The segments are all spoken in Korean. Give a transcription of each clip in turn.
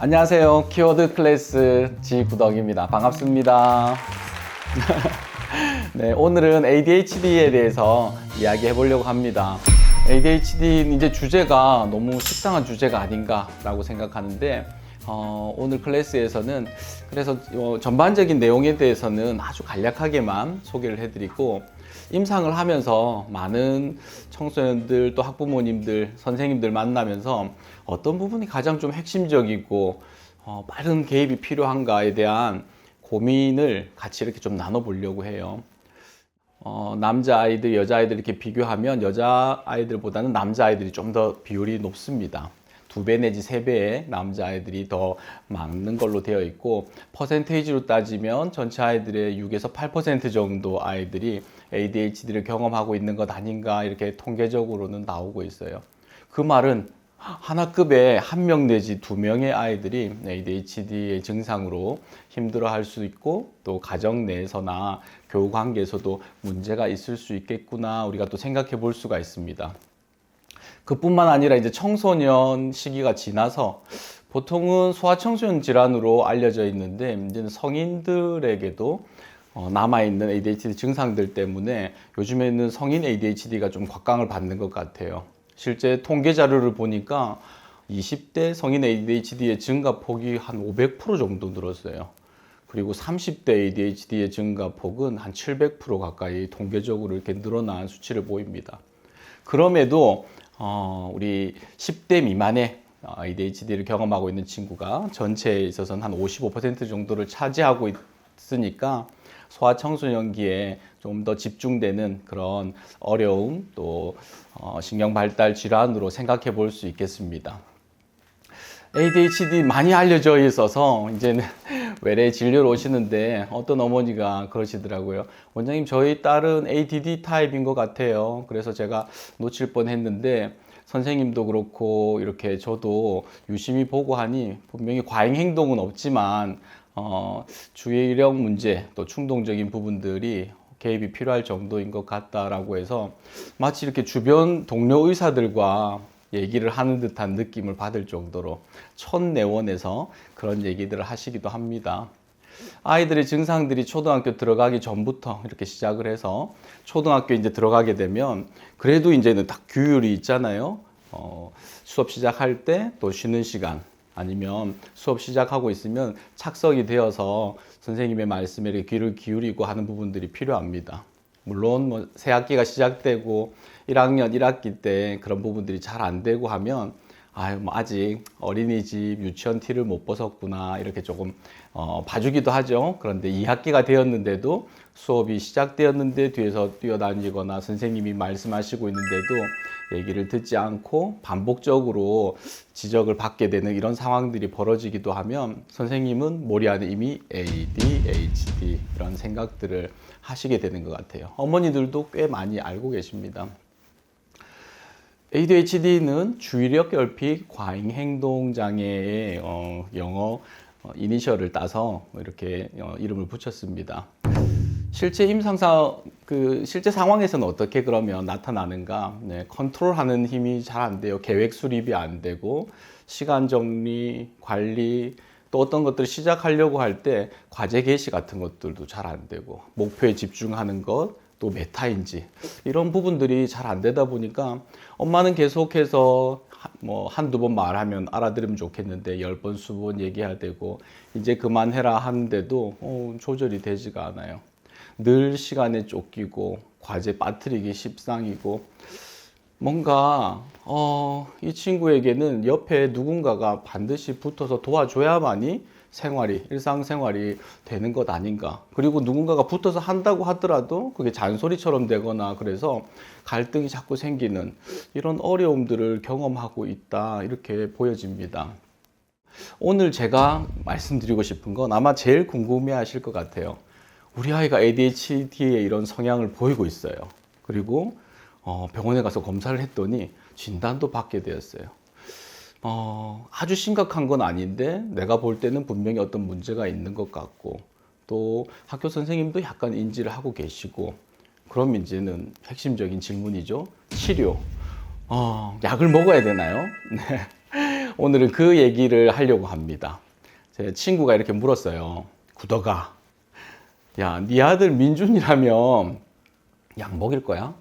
안녕하세요. 키워드 클래스 지구덕입니다. 반갑습니다. 네, 오늘은 ADHD에 대해서 이야기해 보려고 합니다. ADHD는 이제 주제가 너무 식상한 주제가 아닌가라고 생각하는데 오늘 클래스에서는 그래서 전반적인 내용에 대해서는 아주 간략하게만 소개를 해드리고 임상을 하면서 많은 청소년들 또 학부모님들 선생님들 만나면서 어떤 부분이 가장 좀 핵심적이고 빠른 개입이 필요한가에 대한 고민을 같이 이렇게 좀 나눠보려고 해요. 남자아이들, 여자아이들 이렇게 비교하면 여자아이들보다는 남자아이들이 좀 더 비율이 높습니다. 2배 내지 3배의 남자아이들이 더 많은 걸로 되어 있고, 퍼센테이지로 따지면 전체 아이들의 6에서 8% 정도 아이들이 ADHD를 경험하고 있는 것 아닌가 이렇게 통계적으로는 나오고 있어요. 그 말은 하나급에 1명 내지 2명의 아이들이 ADHD의 증상으로 힘들어할 수 있고 또 가정 내에서나 교우 관계에서도 문제가 있을 수 있겠구나 우리가 또 생각해 볼 수가 있습니다. 그뿐만 아니라 이제 청소년 시기가 지나서 보통은 소아청소년 질환으로 알려져 있는데 이제는 성인들에게도 남아있는 ADHD 증상들 때문에 요즘에는 성인 ADHD가 좀 곽강을 받는 것 같아요. 실제 통계 자료를 보니까 20대 성인 ADHD의 증가폭이 한 500% 정도 늘었어요. 그리고 30대 ADHD의 증가폭은 한 700% 가까이 통계적으로 이렇게 늘어난 수치를 보입니다. 그럼에도 우리 10대 미만의 ADHD를 경험하고 있는 친구가 전체에 있어서는 한 55% 정도를 차지하고 있으니까 소아청소년기에 좀 더 집중되는 그런 어려움 또 신경 발달 질환으로 생각해 볼 수 있겠습니다. ADHD 많이 알려져 있어서 이제는 외래 진료로 오시는데 어떤 어머니가 그러시더라고요. 원장님, 저희 딸은 ADD 타입인 것 같아요. 그래서 제가 놓칠 뻔했는데 선생님도 그렇고 이렇게 저도 유심히 보고 하니 분명히 과잉 행동은 없지만 주의력 문제 또 충동적인 부분들이 개입이 필요할 정도인 것 같다라고 해서 마치 이렇게 주변 동료 의사들과 얘기를 하는 듯한 느낌을 받을 정도로 촌내원에서 그런 얘기들을 하시기도 합니다. 아이들의 증상들이 초등학교 들어가기 전부터 이렇게 시작을 해서 초등학교 이제 들어가게 되면 그래도 이제는 딱 규율이 있잖아요. 수업 시작할 때 또 쉬는 시간 아니면 수업 시작하고 있으면 착석이 되어서 선생님의 말씀에 귀를 기울이고 하는 부분들이 필요합니다. 물론 새 학기가 시작되고 1학년 1학기 때 그런 부분들이 잘 안 되고 하면 아직 어린이집 유치원 티를 못 벗었구나 이렇게 조금 봐주기도 하죠. 그런데 2학기가 되었는데도 수업이 시작되었는데 뒤에서 뛰어다니거나 선생님이 말씀하시고 있는데도 얘기를 듣지 않고 반복적으로 지적을 받게 되는 이런 상황들이 벌어지기도 하면 선생님은 머리 안에 이미 ADHD 이런 생각들을 하시게 되는 것 같아요. 어머니들도 꽤 많이 알고 계십니다. ADHD는 주의력 결핍 과잉 행동 장애의 영어 이니셜을 따서 이렇게 이름을 붙였습니다. 실제 실제 상황에서는 어떻게 그러면 나타나는가? 네, 컨트롤하는 힘이 잘 안 돼요. 계획 수립이 안 되고 시간 정리, 관리 또 어떤 것들을 시작하려고 할 때 과제 개시 같은 것들도 잘 안 되고 목표에 집중하는 것 또 메타인지 이런 부분들이 잘 안 되다 보니까 엄마는 계속해서 한두 번 말하면 알아들으면 좋겠는데 10번, 20번 얘기해야 되고 이제 그만해라 하는데도 조절이 되지가 않아요. 늘 시간에 쫓기고 과제 빠뜨리기 십상이고 뭔가 이 친구에게는 옆에 누군가가 반드시 붙어서 도와줘야만이 일상생활이 되는 것 아닌가. 그리고 누군가가 붙어서 한다고 하더라도 그게 잔소리처럼 되거나 그래서 갈등이 자꾸 생기는 이런 어려움들을 경험하고 있다. 이렇게 보여집니다. 오늘 제가 말씀드리고 싶은 건 아마 제일 궁금해 하실 것 같아요. 우리 아이가 ADHD의 이런 성향을 보이고 있어요. 그리고 병원에 가서 검사를 했더니 진단도 받게 되었어요. 아주 심각한 건 아닌데 내가 볼 때는 분명히 어떤 문제가 있는 것 같고 또 학교 선생님도 약간 인지를 하고 계시고 그럼 이제는 핵심적인 질문이죠. 치료. 약을 먹어야 되나요? 네. 오늘은 그 얘기를 하려고 합니다. 제 친구가 이렇게 물었어요. 구덕아, 야, 네 아들 민준이라면 약 먹일 거야?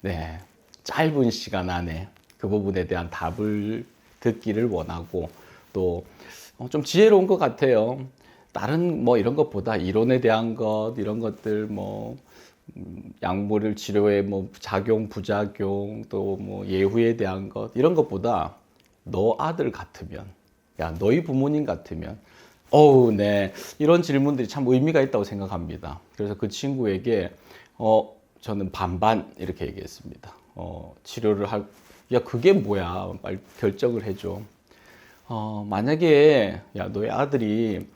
네. 짧은 시간 안에 그 부분에 대한 답을 듣기를 원하고 또 좀 지혜로운 것 같아요. 다른 뭐 이런 것보다 이론에 대한 것, 이런 것들 뭐 약물을 치료의 뭐 작용, 부작용 또 뭐 예후에 대한 것 이런 것보다 너 아들 같으면, 야, 너희 부모님 같으면 어우, 네. 이런 질문들이 참 의미가 있다고 생각합니다. 그래서 그 친구에게 저는 반반 이렇게 얘기했습니다. 치료를 야, 그게 뭐야? 빨리 결정을 해줘. 만약에, 야, 너의 아들이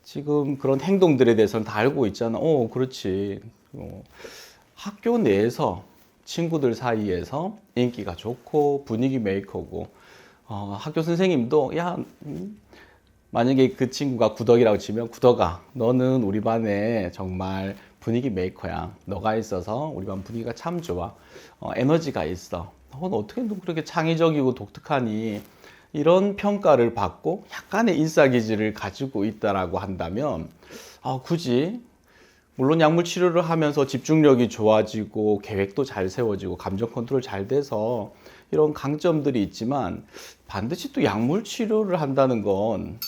지금 그런 행동들에 대해서는 다 알고 있잖아. 그렇지. 학교 내에서 친구들 사이에서 인기가 좋고 분위기 메이커고, 학교 선생님도, 야, 만약에 그 친구가 구덕이라고 치면, 구덕아, 너는 우리 반에 정말 분위기 메이커야. 너가 있어서 우리 반 분위기가 참 좋아. 에너지가 있어. 넌 어떻게 그렇게 창의적이고 독특하니? 이런 평가를 받고 약간의 인싸기질을 가지고 있다라고 한다면, 굳이, 물론 약물 치료를 하면서 집중력이 좋아지고 계획도 잘 세워지고 감정 컨트롤 잘 돼서 이런 강점들이 있지만 반드시 또 약물 치료를 한다는 건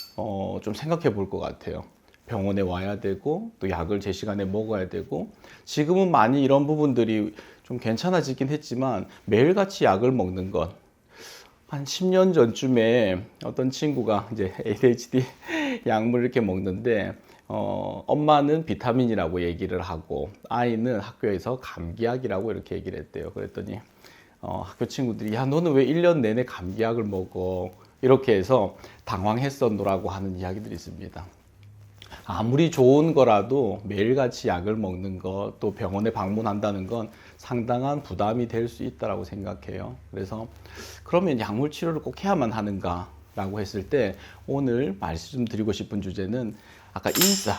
좀 생각해 볼 것 같아요. 병원에 와야 되고 또 약을 제 시간에 먹어야 되고, 지금은 많이 이런 부분들이 좀 괜찮아지긴 했지만 매일같이 약을 먹는 것, 한 10년 전쯤에 어떤 친구가 이제 ADHD 약물을 이렇게 먹는데, 엄마는 비타민이라고 얘기를 하고 아이는 학교에서 감기약이라고 이렇게 얘기를 했대요. 그랬더니 학교 친구들이, 야, 너는 왜 1년 내내 감기약을 먹어? 이렇게 해서 당황했었노라고 하는 이야기들이 있습니다. 아무리 좋은 거라도 매일같이 약을 먹는 것, 또 병원에 방문한다는 건 상당한 부담이 될 수 있다고 생각해요. 그래서 그러면 약물 치료를 꼭 해야만 하는가? 라고 했을 때 오늘 말씀드리고 싶은 주제는 아까 인싸,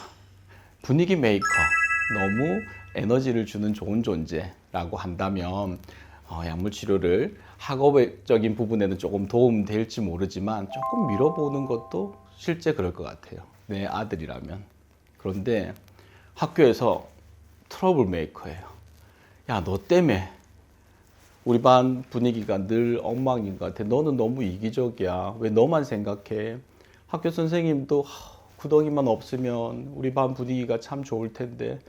분위기 메이커, 너무 에너지를 주는 좋은 존재라고 한다면 약물 치료를 학업적인 부분에는 조금 도움 될지 모르지만 조금 밀어보는 것도 실제 그럴 것 같아요. 내 아들이라면. 그런데 학교에서 트러블 메이커예요. 야, 너 때문에 우리 반 분위기가 늘 엉망인 것 같아. 너는 너무 이기적이야. 왜 너만 생각해? 학교 선생님도 구덕이만 없으면 우리 반 분위기가 참 좋을 텐데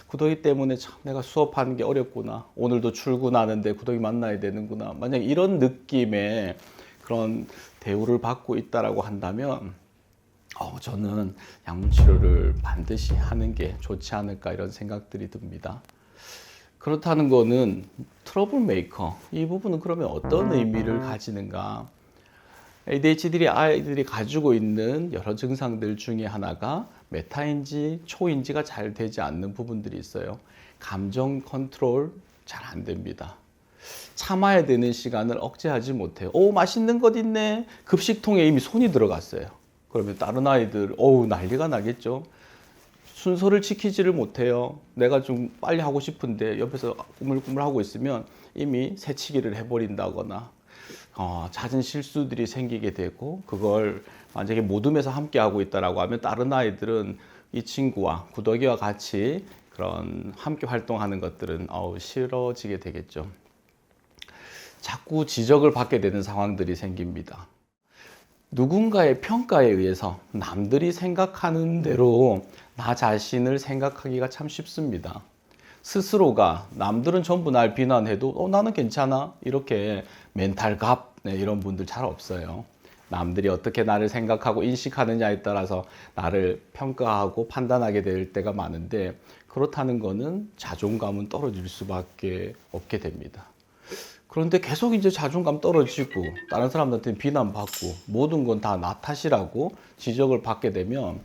구덕이 때문에 참 내가 수업하는 게 어렵구나. 오늘도 출근하는데 구덕이 만나야 되는구나. 만약 이런 느낌의 그런 대우를 받고 있다라고 한다면 저는 약물 치료를 반드시 하는 게 좋지 않을까 이런 생각들이 듭니다. 그렇다는 거는 트러블 메이커, 이 부분은 그러면 어떤 의미를 가지는가? ADHD 아이들이 가지고 있는 여러 증상들 중에 하나가 메타인지 초인지가 잘 되지 않는 부분들이 있어요. 감정 컨트롤 잘 안 됩니다. 참아야 되는 시간을 억제하지 못해요. 맛있는 것 있네. 급식통에 이미 손이 들어갔어요. 그러면 다른 아이들 난리가 나겠죠. 순서를 지키지를 못해요. 내가 좀 빨리 하고 싶은데 옆에서 꾸물꾸물 하고 있으면 이미 새치기를 해버린다거나 잦은 실수들이 생기게 되고, 그걸 만약에 모둠에서 함께 하고 있다라고 하면 다른 아이들은 이 친구와 구덕이와 같이 그런 함께 활동하는 것들은 싫어지게 되겠죠. 자꾸 지적을 받게 되는 상황들이 생깁니다. 누군가의 평가에 의해서 남들이 생각하는 대로 나 자신을 생각하기가 참 쉽습니다. 스스로가 남들은 전부 날 비난해도 나는 괜찮아 이렇게 멘탈 갑 이런 분들 잘 없어요. 남들이 어떻게 나를 생각하고 인식하느냐에 따라서 나를 평가하고 판단하게 될 때가 많은데, 그렇다는 거는 자존감은 떨어질 수밖에 없게 됩니다. 그런데 계속 이제 자존감 떨어지고 다른 사람들한테 비난받고 모든 건 다 나 탓이라고 지적을 받게 되면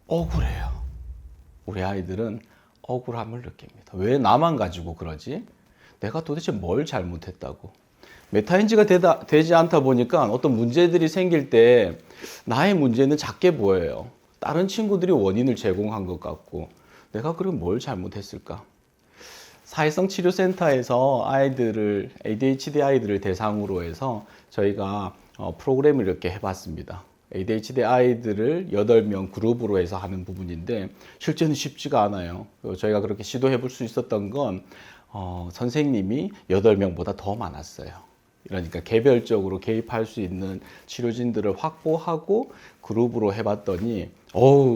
억울해요. 우리 아이들은 억울함을 느낍니다. 왜 나만 가지고 그러지? 내가 도대체 뭘 잘못했다고? 메타인지가 되지 않다 보니까 어떤 문제들이 생길 때 나의 문제는 작게 보여요. 다른 친구들이 원인을 제공한 것 같고 내가 그럼 뭘 잘못했을까? 사회성 치료센터에서 아이들을 ADHD 아이들을 대상으로 해서 저희가 프로그램을 이렇게 해봤습니다. ADHD 아이들을 8명 그룹으로 해서 하는 부분인데 실제는 쉽지가 않아요. 저희가 그렇게 시도해 볼 수 있었던 건 선생님이 8명보다 더 많았어요. 그러니까 개별적으로 개입할 수 있는 치료진들을 확보하고 그룹으로 해봤더니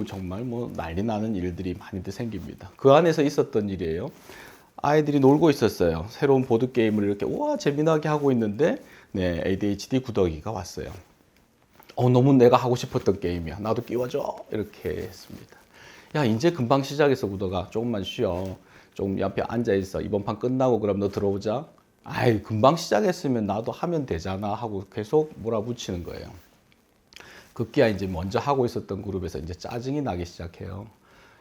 정말 뭐 난리 나는 일들이 많이들 생깁니다. 그 안에서 있었던 일이에요. 아이들이 놀고 있었어요. 새로운 보드게임을 이렇게 우와 재미나게 하고 있는데 네, ADHD 구더기가 왔어요. 너무 내가 하고 싶었던 게임이야. 나도 끼워줘. 이렇게 했습니다. 야, 이제 금방 시작했어, 구더가. 조금만 쉬어. 좀 옆에 앉아있어. 이번 판 끝나고 그럼 너 들어오자. 아이, 금방 시작했으면 나도 하면 되잖아. 하고 계속 몰아붙이는 거예요. 급기야 이제 먼저 하고 있었던 그룹에서 이제 짜증이 나기 시작해요.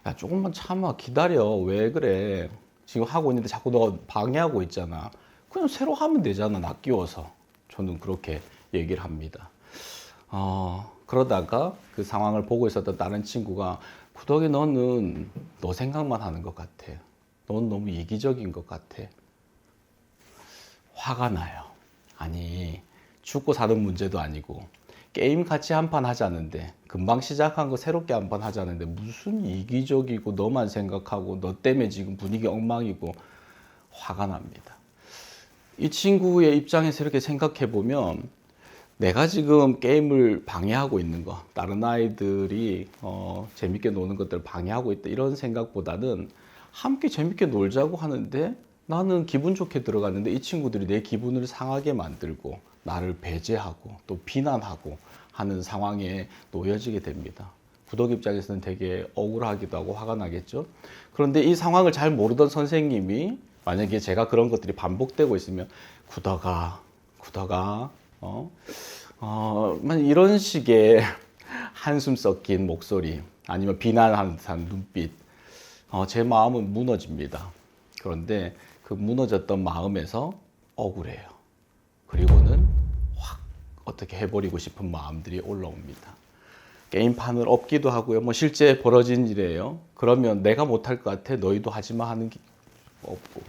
야, 조금만 참아. 기다려. 왜 그래? 지금 하고 있는데 자꾸 너 방해하고 있잖아. 그냥 새로 하면 되잖아. 나 끼워서. 저는 그렇게 얘기를 합니다. 그러다가 그 상황을 보고 있었던 다른 친구가 구덕이 너는 너 생각만 하는 것 같아. 넌 너무 이기적인 것 같아. 화가 나요. 아니, 죽고 사는 문제도 아니고 게임 같이 한 판 하자는데 금방 시작한 거 새롭게 한 판 하자는데 무슨 이기적이고 너만 생각하고 너 때문에 지금 분위기 엉망이고 화가 납니다. 이 친구의 입장에서 이렇게 생각해 보면 내가 지금 게임을 방해하고 있는 거, 다른 아이들이 재밌게 노는 것들을 방해하고 있다 이런 생각보다는 함께 재밌게 놀자고 하는데 나는 기분 좋게 들어갔는데 이 친구들이 내 기분을 상하게 만들고 나를 배제하고 또 비난하고 하는 상황에 놓여지게 됩니다. 구독 입장에서는 되게 억울하기도 하고 화가 나겠죠. 그런데 이 상황을 잘 모르던 선생님이 만약에 제가 그런 것들이 반복되고 있으면 구덕아 이런 식의 한숨 섞인 목소리 아니면 비난하는 듯한 눈빛 제 마음은 무너집니다. 그런데 그 무너졌던 마음에서 억울해요. 그리고는 확 어떻게 해버리고 싶은 마음들이 올라옵니다. 게임판을 엎기도 하고요. 뭐 실제 벌어진 일이에요. 그러면 내가 못할 것 같아 너희도 하지마 하는 게 없고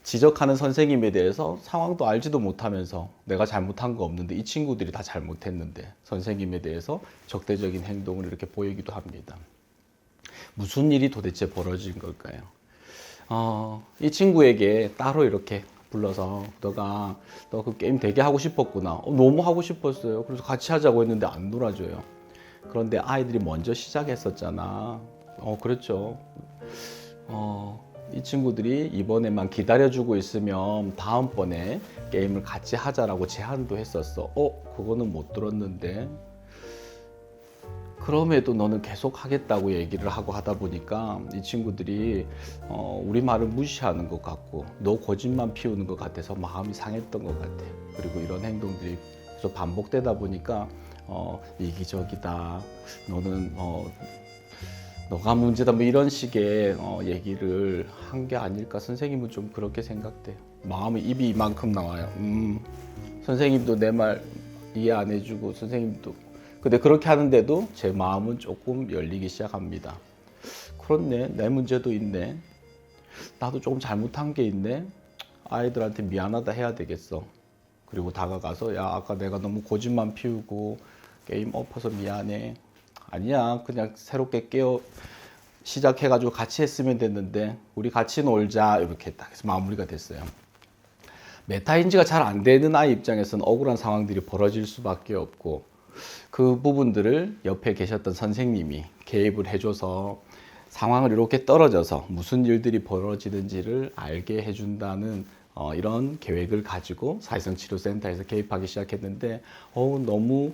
지적하는 선생님에 대해서 상황도 알지도 못하면서 내가 잘못한 거 없는데 이 친구들이 다 잘못했는데 선생님에 대해서 적대적인 행동을 이렇게 보이기도 합니다. 무슨 일이 도대체 벌어진 걸까요? 이 친구에게 따로 이렇게 불러서 너가 너 그 게임 되게 하고 싶었구나. 너무 하고 싶었어요. 그래서 같이 하자고 했는데 안 놀아줘요. 그런데 아이들이 먼저 시작했었잖아. 그렇죠. 이 친구들이 이번에만 기다려주고 있으면 다음번에 게임을 같이 하자라고 제안도 했었어. 그거는 못 들었는데. 그럼에도 너는 계속 하겠다고 얘기를 하고 하다 보니까 이 친구들이 우리 말을 무시하는 것 같고 너 고집만 피우는 것 같아서 마음이 상했던 것 같아. 그리고 이런 행동들이 계속 반복되다 보니까 이기적이다. 너는 너가 문제다. 뭐 이런 식의 얘기를 한 게 아닐까. 선생님은 좀 그렇게 생각돼요. 마음이 입이 이만큼 나와요. 선생님도 내 말 이해 안 해주고 선생님도 근데 그렇게 하는데도 제 마음은 조금 열리기 시작합니다. 그렇네. 내 문제도 있네. 나도 조금 잘못한 게 있네. 아이들한테 미안하다 해야 되겠어. 그리고 다가가서 야 아까 내가 너무 고집만 피우고 게임 엎어서 미안해. 아니야. 그냥 새롭게 시작해가지고 같이 했으면 됐는데 우리 같이 놀자. 이렇게 딱 해서 마무리가 됐어요. 메타인지가 잘 안 되는 아이 입장에서는 억울한 상황들이 벌어질 수밖에 없고 그 부분들을 옆에 계셨던 선생님이 개입을 해줘서 상황을 이렇게 떨어져서 무슨 일들이 벌어지는지를 알게 해준다는 이런 계획을 가지고 사회성 치료센터에서 개입하기 시작했는데 너무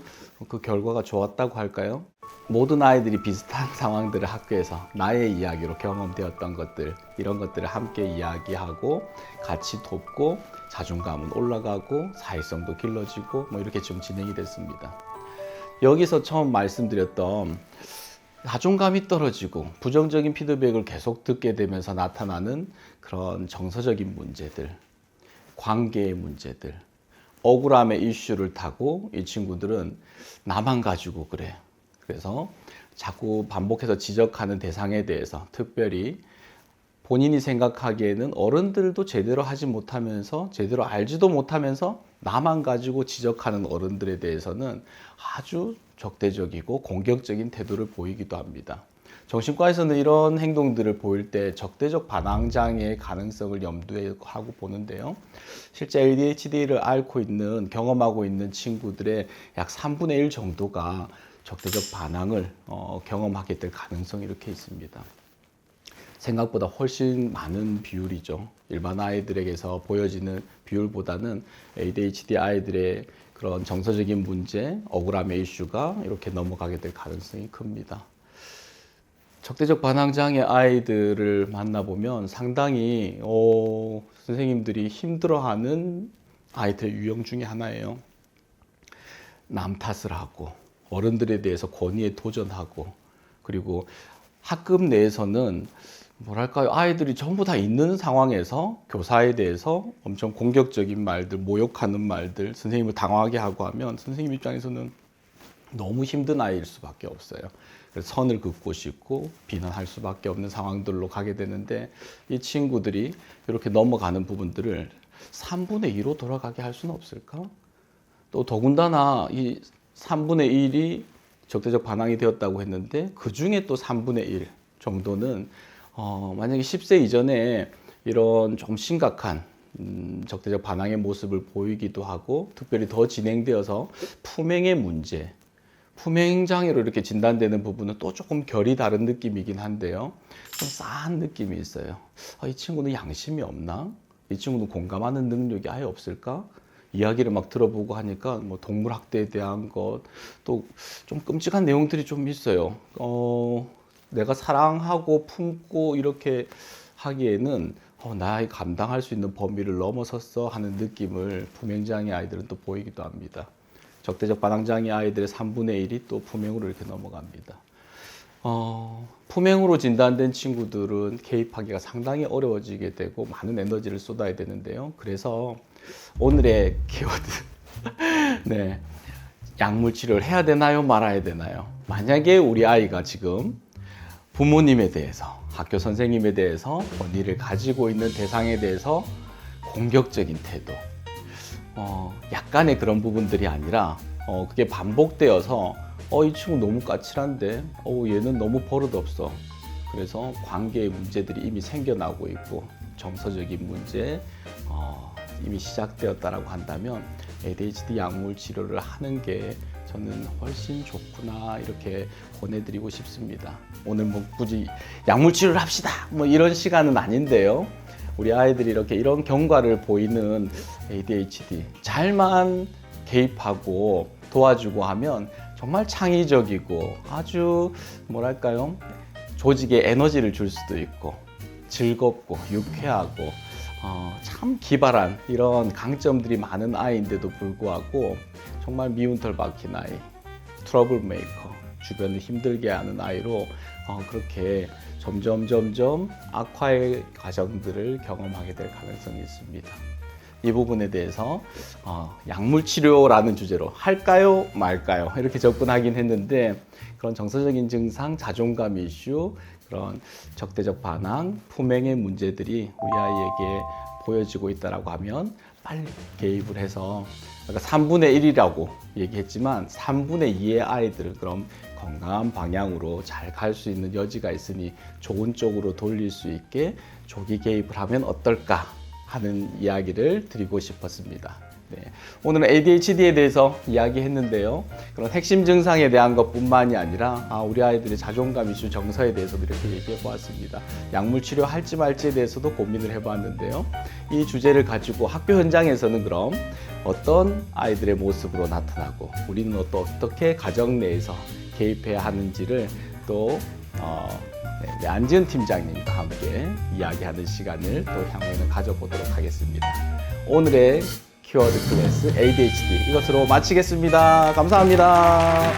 그 결과가 좋았다고 할까요? 모든 아이들이 비슷한 상황들을 학교에서 나의 이야기로 경험되었던 것들 이런 것들을 함께 이야기하고 같이 돕고 자존감은 올라가고 사회성도 길러지고 뭐 이렇게 좀 진행이 됐습니다. 여기서 처음 말씀드렸던 자존감이 떨어지고 부정적인 피드백을 계속 듣게 되면서 나타나는 그런 정서적인 문제들, 관계의 문제들, 억울함의 이슈를 타고 이 친구들은 나만 가지고 그래. 그래서 자꾸 반복해서 지적하는 대상에 대해서 특별히 본인이 생각하기에는 어른들도 제대로 하지 못하면서 제대로 알지도 못하면서 나만 가지고 지적하는 어른들에 대해서는 아주 적대적이고 공격적인 태도를 보이기도 합니다. 정신과에서는 이런 행동들을 보일 때 적대적 반항장애의 가능성을 염두에 하고 보는데요. 실제 ADHD를 앓고 있는, 경험하고 있는 친구들의 약 3분의 1 정도가 적대적 반항을 경험하게 될 가능성이 이렇게 있습니다. 생각보다 훨씬 많은 비율이죠. 일반 아이들에게서 보여지는 비율보다는 ADHD 아이들의 그런 정서적인 문제, 억울함의 이슈가 이렇게 넘어가게 될 가능성이 큽니다. 적대적 반항장애 아이들을 만나보면 상당히 선생님들이 힘들어하는 아이들의 유형 중에 하나예요. 남 탓을 하고 어른들에 대해서 권위에 도전하고, 그리고 학급 내에서는 뭐랄까요, 아이들이 전부 다 있는 상황에서 교사에 대해서 엄청 공격적인 말들, 모욕하는 말들, 선생님을 당황하게 하고 하면 선생님 입장에서는 너무 힘든 아이일 수밖에 없어요. 그래서 선을 긋고 싶고 비난할 수밖에 없는 상황들로 가게 되는데, 이 친구들이 이렇게 넘어가는 부분들을 3분의 2로 돌아가게 할 수는 없을까? 또 더군다나 이 3분의 1이 적대적 반항이 되었다고 했는데, 그 중에 또 3분의 1 정도는 만약에 10세 이전에 이런 좀 심각한 적대적 반항의 모습을 보이기도 하고, 특별히 더 진행되어서 품행의 문제, 품행장애로 이렇게 진단되는 부분은 또 조금 결이 다른 느낌이긴 한데요. 좀 싸한 느낌이 있어요. 이 친구는 양심이 없나? 이 친구는 공감하는 능력이 아예 없을까? 이야기를 막 들어보고 하니까 뭐 동물 학대에 대한 것, 또 좀 끔찍한 내용들이 좀 있어요. 내가 사랑하고 품고 이렇게 하기에는 나의 감당할 수 있는 범위를 넘어섰어 하는 느낌을 품행장애 아이들은 또 보이기도 합니다. 적대적 반항장애 아이들의 3분의 1이 또 품행으로 이렇게 넘어갑니다. 품행으로 진단된 친구들은 개입하기가 상당히 어려워지게 되고 많은 에너지를 쏟아야 되는데요. 그래서 오늘의 키워드, 네, 약물 치료를 해야 되나요, 말아야 되나요? 만약에 우리 아이가 지금 부모님에 대해서, 학교 선생님에 대해서, 권위를 가지고 있는 대상에 대해서 공격적인 태도, 약간의 그런 부분들이 아니라 그게 반복되어서 이 친구 너무 까칠한데, 얘는 너무 버릇없어. 그래서 관계의 문제들이 이미 생겨나고 있고 정서적인 문제 이미 시작되었다라고 한다면 ADHD 약물 치료를 하는 게 저는 훨씬 좋구나, 이렇게 권해드리고 싶습니다. 오늘 뭐 굳이 약물 치료를 합시다 뭐 이런 시간은 아닌데요. 우리 아이들이 이렇게 이런 경과를 보이는 ADHD 잘만 개입하고 도와주고 하면 정말 창의적이고 아주 뭐랄까요, 조직에 에너지를 줄 수도 있고 즐겁고 유쾌하고 참 기발한 이런 강점들이 많은 아이인데도 불구하고 정말 미운 털 박힌 아이, 트러블 메이커, 주변을 힘들게 하는 아이로 그렇게 점점 악화의 과정들을 경험하게 될 가능성이 있습니다. 이 부분에 대해서 약물 치료라는 주제로 할까요 말까요 이렇게 접근하긴 했는데, 그런 정서적인 증상, 자존감 이슈, 그런 적대적 반항, 품행의 문제들이 우리 아이에게 보여지고 있다고 하면 빨리 개입을 해서, 아까 3분의 1이라고 얘기했지만 3분의 2의 아이들을 그럼 건강한 방향으로 잘 갈 수 있는 여지가 있으니 좋은 쪽으로 돌릴 수 있게 조기 개입을 하면 어떨까 하는 이야기를 드리고 싶었습니다. 네. 오늘은 ADHD에 대해서 이야기했는데요. 그런 핵심 증상에 대한 것뿐만이 아니라 우리 아이들의 자존감 이슈, 정서에 대해서도 이렇게 얘기해 보았습니다. 약물 치료 할지 말지에 대해서도 고민을 해봤는데요. 이 주제를 가지고 학교 현장에서는 그럼 어떤 아이들의 모습으로 나타나고 우리는 또 어떻게 가정 내에서 개입해야 하는지를 또 안지은 팀장님과 함께 이야기하는 시간을 또 향후에는 가져보도록 하겠습니다. 오늘의 키워드 클래스 ADHD 이것으로 마치겠습니다. 감사합니다.